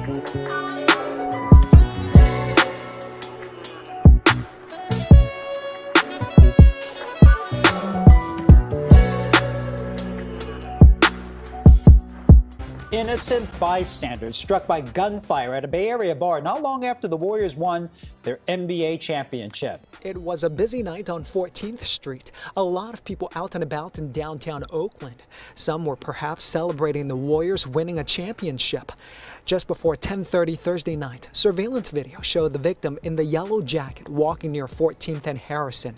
Innocent bystanders struck by gunfire at a Bay Area bar not long after the Warriors won their NBA championship. It was a busy night on 14th Street. A lot of people out and about in downtown Oakland. Some were perhaps celebrating the Warriors winning a championship. Just before 10:30 Thursday night, surveillance video showed the victim in the yellow jacket walking near 14th and Harrison.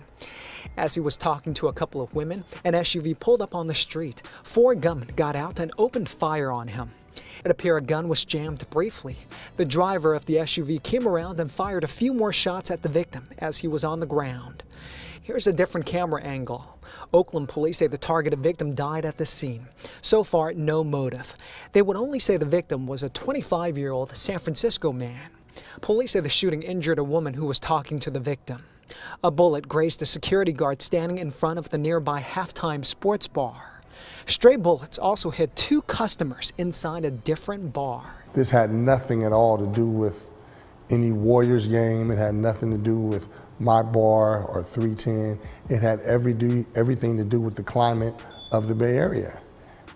As he was talking to a couple of women, an SUV pulled up on the street. 4 gunmen got out and opened fire on him. It appeared a gun was jammed briefly. The driver of the SUV came around and fired a few more shots at the victim as he was on the ground. Here's a different camera angle. Oakland police say the targeted victim died at the scene. So far, no motive. They would only say the victim was a 25-year-old San Francisco man. Police say the shooting injured a woman who was talking to the victim. A bullet grazed a security guard standing in front of the nearby Halftime sports bar. Stray bullets also hit 2 customers inside a different bar. This had nothing at all to do with any Warriors game. It had nothing to do with my bar or 310. It had everything to do with the climate of the Bay Area,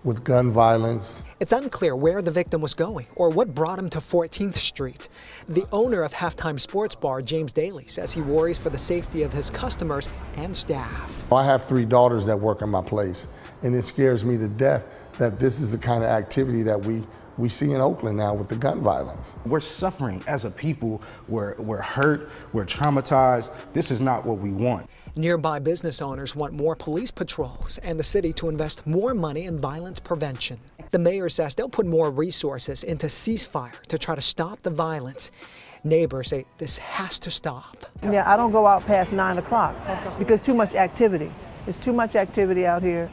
with gun violence. It's unclear where the victim was going or what brought him to 14th Street. The owner of Halftime Sports Bar, James Daly, says he worries for the safety of his customers and staff. I have 3 daughters that work in my place, and it scares me to death that this is the kind of activity that we see in Oakland now with the gun violence. We're suffering as a people. We're hurt. We're traumatized. This is not what we want. Nearby business owners want more police patrols and the city to invest more money in violence prevention. The mayor says they'll put more resources into ceasefire to try to stop the violence. Neighbors say this has to stop. Yeah, I don't go out past 9 o'clock because too much activity. There's too much activity out here,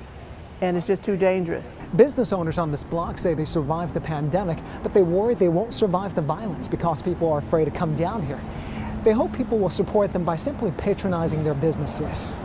and it's just too dangerous. Business owners on this block say they survived the pandemic, but they worry they won't survive the violence because people are afraid to come down here. They hope people will support them by simply patronizing their businesses.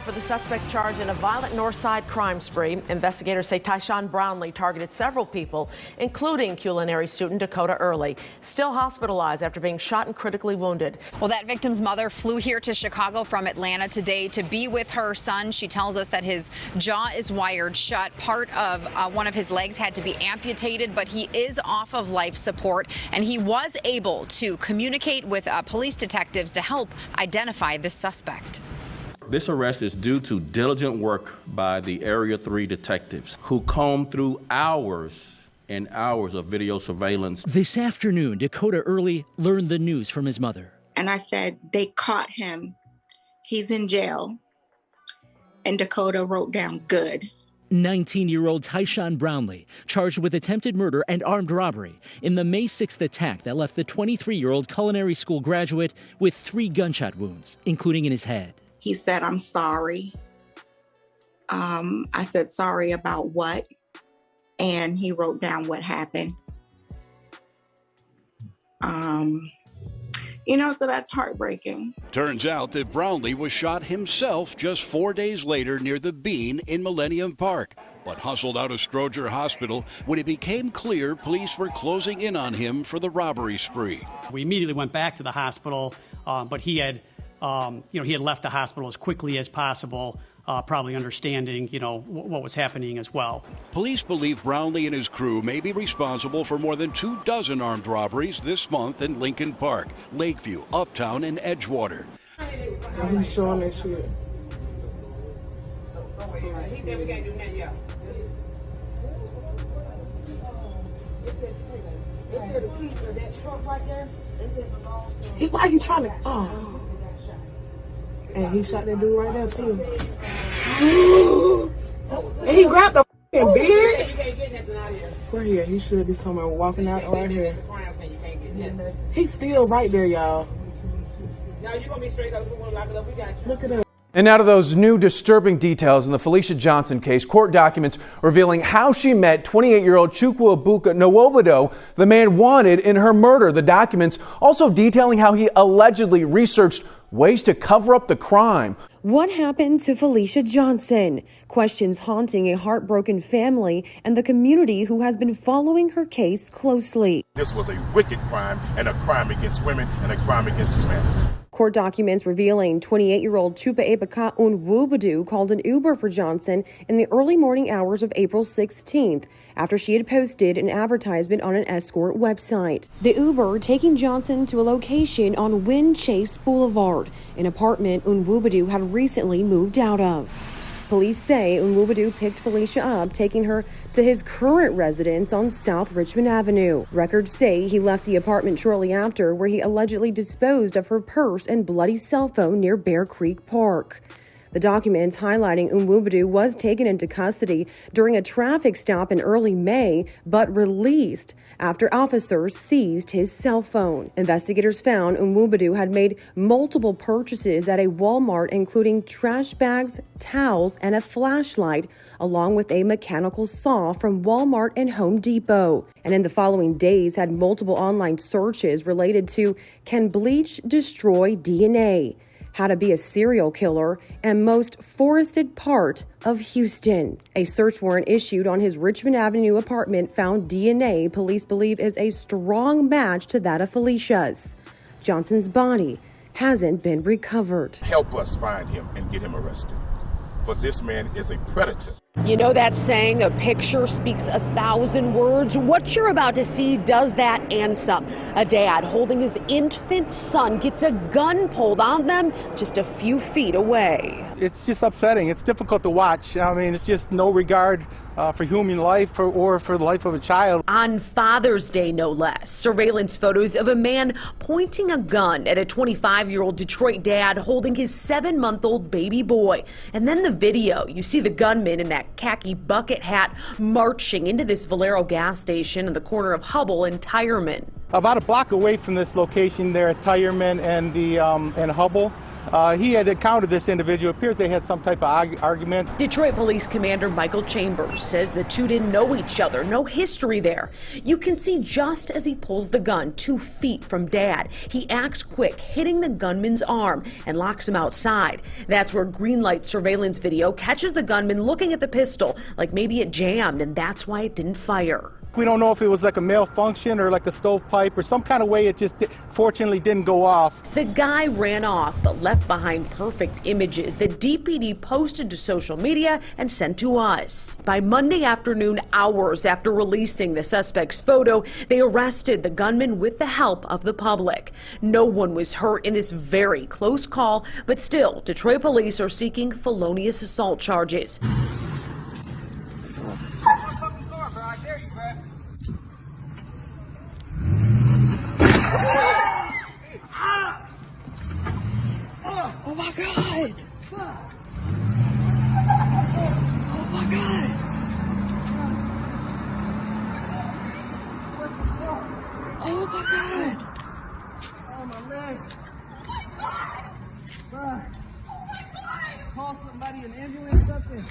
For the suspect charged in a violent Northside crime spree, investigators say Tyshawn Brownlee targeted several people, including culinary student Dakota Early, still hospitalized after being shot and critically wounded. Well, that victim's mother flew here to Chicago from Atlanta today to be with her son. She tells us that his jaw is wired shut. Part of one of his legs had to be amputated, but he is off of life support, and he was able to communicate with police detectives to help identify this suspect. This arrest is due to diligent work by the Area 3 detectives who combed through hours and hours of video surveillance. This afternoon, Dakota Early learned the news from his mother. And I said, they caught him. He's in jail. And Dakota wrote down good. 19-year-old Tyshawn Brownlee charged with attempted murder and armed robbery in the May 6th attack that left the 23-year-old culinary school graduate with 3 gunshot wounds, including in his head. He said, I'm sorry. I said, sorry about what? And he wrote down what happened. So that's heartbreaking. Turns out that Brownlee was shot himself just 4 days later near the Bean in Millennium Park. but hustled out of Stroger Hospital when it became clear police were closing in on him for the robbery spree. We immediately went back to the hospital, but he had left the hospital as quickly as possible, probably understanding, what was happening as well. Police believe Brownlee and his crew may be responsible for more than 24 armed robberies this month in Lincoln Park, Lakeview, Uptown, and Edgewater. He's showing that shit. Why you trying to? Oh. And he shot that dude right there too. And he grabbed the fucking beard. Right here. He should be somewhere walking out right here. He's still right there, y'all. Now you gonna be straight up. We wanna lock it up. We got you. Look at that. And now to those new disturbing details in the Felicia Johnson case. Court documents revealing how she met 28-year-old Chukwuebuka Nwobodo, the man wanted in her murder. The documents also detailing how he allegedly researched ways to cover up the crime. What happened to Felicia Johnson? Questions haunting a heartbroken family and the community who has been following her case closely. This was a wicked crime and a crime against women and a crime against humanity. Court documents revealing 28-year-old Chukwuebuka Nwobodo called an Uber for Johnson in the early morning hours of April 16th after she had posted an advertisement on an escort website. The Uber taking Johnson to a location on Wind Chase Boulevard, an apartment Nwobodo had recently moved out of. Police say Nwobodo picked Felicia up, taking her to his current residence on South Richmond Avenue. Records say he left the apartment shortly after, where he allegedly disposed of her purse and bloody cell phone near Bear Creek Park. The documents highlighting Nwobodo was taken into custody during a traffic stop in early May, but released after officers seized his cell phone. Investigators found Nwobodo had made multiple purchases at a Walmart, including trash bags, towels, and a flashlight, along with a mechanical saw from Walmart and Home Depot. And in the following days had multiple online searches related to can bleach destroy DNA, how to be a serial killer, and most forested part of Houston. A search warrant issued on his Richmond Avenue apartment found DNA police believe is a strong match to that of Felicia's. Johnson's body hasn't been recovered. Help us find him and get him arrested, for this man is a predator. You know that saying, a picture speaks 1,000 words? What you're about to see does that and some. A dad holding his infant son gets a gun pulled on them just a few feet away. It's just upsetting. It's difficult to watch. I mean, it's just no regard for human life or for the life of a child. On Father's Day, no less, surveillance photos of a man pointing a gun at a 25-year-old Detroit dad holding his 7-month-old baby boy. And then the video, you see the gunman in that khaki bucket hat marching into this Valero gas station in the corner of Hubble and Tireman. About a block away from this location there at Tireman and Hubble, he had encountered this individual. It appears they had some type of argument. Detroit Police Commander Michael Chambers says the two didn't know each other, no history there. You can see just as he pulls the gun 2 feet from Dad, he acts quick, hitting the gunman's arm and locks him outside. That's where green light surveillance video catches the gunman looking at the pistol like maybe it jammed, and that's why it didn't fire. We don't know if it was like a malfunction or like a stovepipe or some kind of way it just fortunately didn't go off. The guy ran off but left behind perfect images that DPD posted to social media and sent to us. By Monday afternoon, hours after releasing the suspect's photo, they arrested the gunman with the help of the public. No one was hurt in this very close call, but still, Detroit police are seeking felonious assault charges. Oh my God! Oh my God! Oh my God! Oh my leg! Call somebody, an ambulance, something.